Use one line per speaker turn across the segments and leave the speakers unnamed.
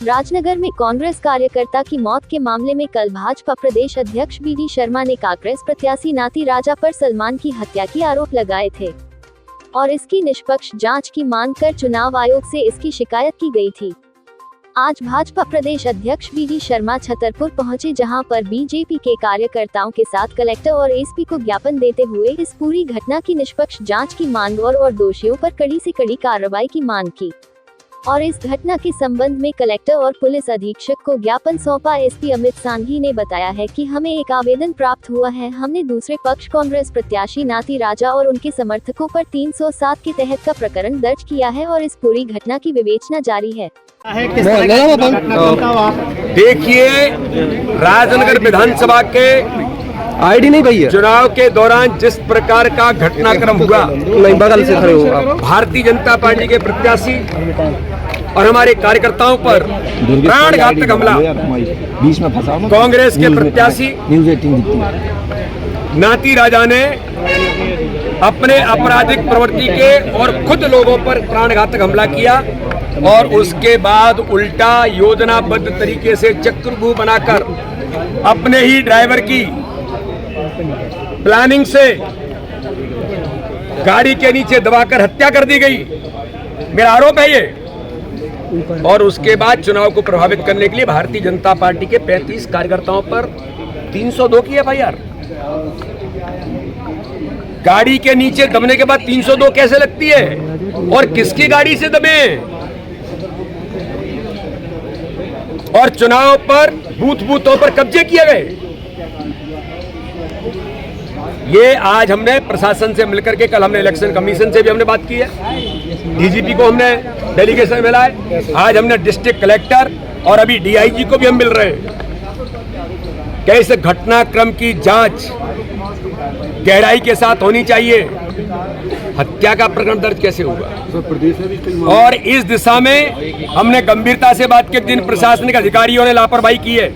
राजनगर में कांग्रेस कार्यकर्ता की मौत के मामले में कल भाजपा प्रदेश अध्यक्ष बी डी शर्मा ने कांग्रेस प्रत्याशी नाती राजा पर सलमान की हत्या के आरोप लगाए थे और इसकी निष्पक्ष जांच की मांग कर चुनाव आयोग से इसकी शिकायत की गई थी। आज भाजपा प्रदेश अध्यक्ष बी डी शर्मा छतरपुर पहुंचे, जहां पर बीजेपी के कार्यकर्ताओं के साथ कलेक्टर और एसपी को ज्ञापन देते हुए इस पूरी घटना की निष्पक्ष जांच की मांग और दोषियों पर कड़ी से कड़ी कार्रवाई की मांग की और इस घटना के संबंध में कलेक्टर और पुलिस अधीक्षक को ज्ञापन सौंपा। एसपी अमित सांघी ने बताया है कि हमें एक आवेदन प्राप्त हुआ है। हमने दूसरे पक्ष कांग्रेस प्रत्याशी नाती राजा और उनके समर्थकों पर 307 के तहत का प्रकरण दर्ज किया है और इस पूरी घटना की विवेचना जारी है।
देखिए, राजनगर विधानसभा के
आईडी नहीं भैया
चुनाव के दौरान जिस प्रकार का घटनाक्रम हुआ,
नहीं बगल से खड़े हो आप।
भारतीय जनता पार्टी के प्रत्याशी और हमारे कार्यकर्ताओं पर प्राणघातक हमला,
बीच में फंसा
कांग्रेस के प्रत्याशी नाती राजा ने अपने आपराधिक प्रवृत्ति के और खुद लोगों पर प्राणघातक हमला किया और उसके बाद उल्टा योजनाबद्ध तरीके से चक्रव्यूह बनाकर अपने ही ड्राइवर की प्लानिंग से गाड़ी के नीचे दबाकर हत्या कर दी गई। मेरा आरोप है ये। और उसके बाद चुनाव को प्रभावित करने के लिए भारतीय जनता पार्टी के 35 कार्यकर्ताओं पर 302 की एफआईआर। गाड़ी के नीचे दबने के बाद 302 कैसे लगती है और किसकी गाड़ी से दबे? और चुनाव पर बूथों पर कब्जे किए गए। ये आज हमने प्रशासन से मिलकर के, कल हमने इलेक्शन कमीशन से भी हमने बात की है, डीजीपी को हमने डेलीगेशन मिला है, आज हमने डिस्ट्रिक्ट कलेक्टर और अभी डीआईजी को भी हम मिल रहे हैं। कैसे घटनाक्रम की जांच गहराई के साथ होनी चाहिए, हत्या का प्रकरण दर्ज कैसे हुआ, और इस दिशा में हमने गंभीरता से बात की। जिन प्रशासनिक अधिकारियों ने लापरवाही की है,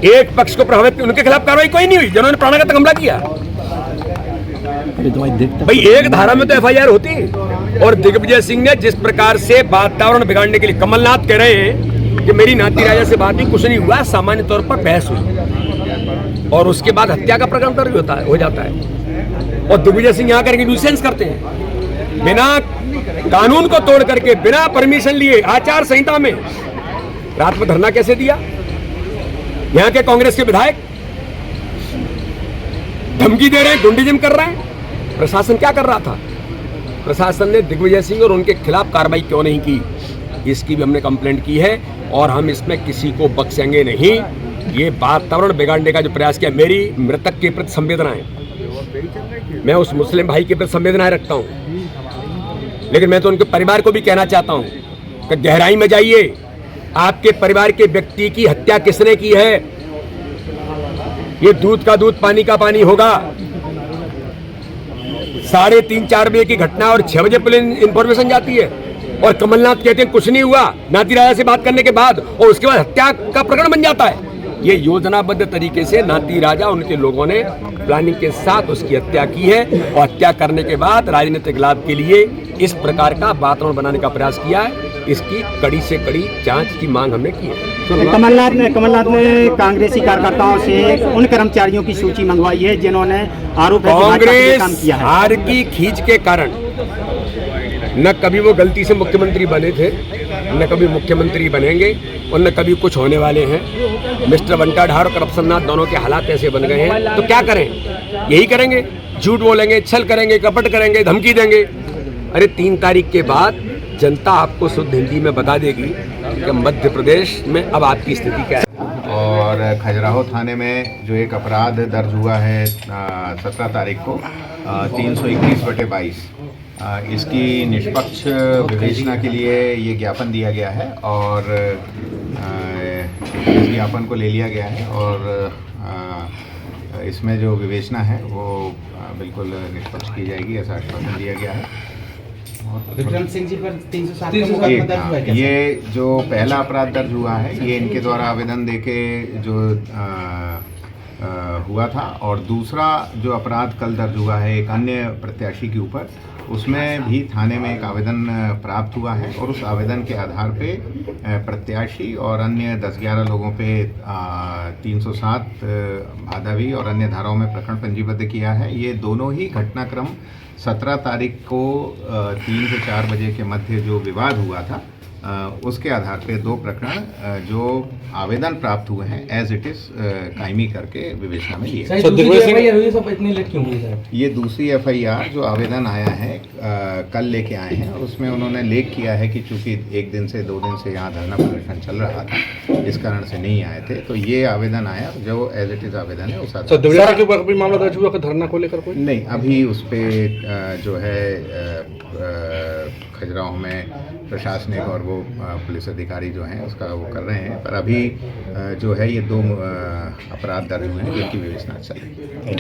एक पक्ष को प्रभावित, उनके खिलाफ कार्रवाई कोई नहीं हुई जिन्होंने प्राणघातक हमला किया। भाई एक धारा में तो एफआईआर होती है। और दिग्विजय सिंह ने जिस प्रकार से वातावरण बिगाड़ने के लिए, कमलनाथ कह रहे हैं कि मेरी नाती राजा से बात नहीं, कुछ नहीं हुआ, सामान्य तौर पर बहस हुई और उसके बाद हत्या का प्रकरण दर्ज हो जाता है। और दिग्विजय सिंह यहाँ करके न्यूसेंस करते हैं, बिना कानून को तोड़ करके, बिना परमिशन लिए, आचार संहिता में रात में धरना कैसे दिया? यहाँ के कांग्रेस के विधायक धमकी दे रहे हैं, गुंडीजम कर रहे हैं। प्रशासन क्या कर रहा था? प्रशासन ने दिग्विजय सिंह और उनके खिलाफ कार्रवाई क्यों नहीं की, इसकी भी हमने कंप्लेंट की है और हम इसमें किसी को बख्शेंगे नहीं। ये वातावरण बिगाड़ने का जो प्रयास किया, मेरी मृतक के प्रति संवेदनाएं, मैं उस मुस्लिम भाई के प्रति संवेदनाएं रखता हूं, लेकिन मैं तो उनके परिवार को भी कहना चाहता हूं कि गहराई में जाइए। आपके परिवार के व्यक्ति की हत्या किसने की है? ये दूध का दूध, पानी का पानी होगा। 3:30-4 बजे की घटना और 6 बजे पुलिस इंफॉर्मेशन जाती है और कमलनाथ कहते हैं कुछ नहीं हुआ नाती राजा से बात करने के बाद, और उसके बाद हत्या का प्रकरण बन जाता है। ये योजनाबद्ध तरीके से नाती राजा, उनके लोगों ने प्लानिंग के साथ उसकी हत्या की है और हत्या करने के बाद राजनीतिक लाभ के लिए इस प्रकार का वातावरण बनाने का प्रयास किया है। इसकी कड़ी से कड़ी जांच की मांग हमने की है।
कमलनाथ ने कांग्रेसी कार्यकर्ताओं से उन कर्मचारियों की सूची मंगवाई है जिन्होंने आरोप है
कांग्रेस हार की खींच के कारण न कभी वो गलती से मुख्यमंत्री बने थे, न कभी मुख्यमंत्री बनेंगे और न कभी कुछ होने वाले हैं। मिस्टर बंटाढार और करप्शननाथ दोनों के हालात ऐसे बन गए हैं, तो क्या करें? यही करेंगे, झूठ बोलेंगे, छल करेंगे, कपट करेंगे, धमकी देंगे। अरे 3 तारीख के बाद जनता आपको शुद्ध हिंदी में बता देगी कि मध्य प्रदेश में अब आपकी स्थिति क्या है।
और खजुराहो थाने में जो एक अपराध दर्ज हुआ है 17 तारीख को 321/22, इसकी निष्पक्ष विवेचना के लिए ये ज्ञापन दिया गया है और इस ज्ञापन को ले लिया गया है और इसमें जो विवेचना है वो बिल्कुल निष्पक्ष की जाएगी, ऐसा आश्वासन दिया गया है।
विक्रम सिंह जी पर 307 का मुकदमा दर्ज हुआ है।
ये जो पहला अपराध दर्ज हुआ है, ये इनके द्वारा आवेदन देके जो हुआ था। और दूसरा जो अपराध कल दर्ज हुआ है एक अन्य प्रत्याशी के ऊपर, उसमें भी थाने में एक आवेदन प्राप्त हुआ है और उस आवेदन के आधार पे प्रत्याशी और अन्य 10-11 लोगों पे 307 भादवी और अन्य धाराओं में प्रकरण पंजीबद्ध किया है। ये दोनों ही घटनाक्रम 17 तारीख को 3 से 4 बजे के मध्य जो विवाद हुआ था उसके आधार पे 2 प्रकरण जो आवेदन प्राप्त हुए हैं एज इट इज कायमी करके विवेचना में लिए। ये दूसरी FIR जो आवेदन आया है कल लेके आए हैं और उसमें उन्होंने लेख किया है कि चूंकि 1 दिन से 2 दिन से यहाँ धरना प्रदर्शन चल रहा था इस कारण से नहीं आए थे, तो ये आवेदन आया जो एज इट इज आवेदन है उस
मामला दर्ज हुआ धरना को लेकर कोई
नहीं, अभी उस पर जो है खजुराहो में प्रशासनिक और वो पुलिस अधिकारी जो हैं उसका वो कर रहे हैं, पर अभी जो है ये 2 अपराध दर्ज हुए हैं जिनकी विवेचना चल रही है।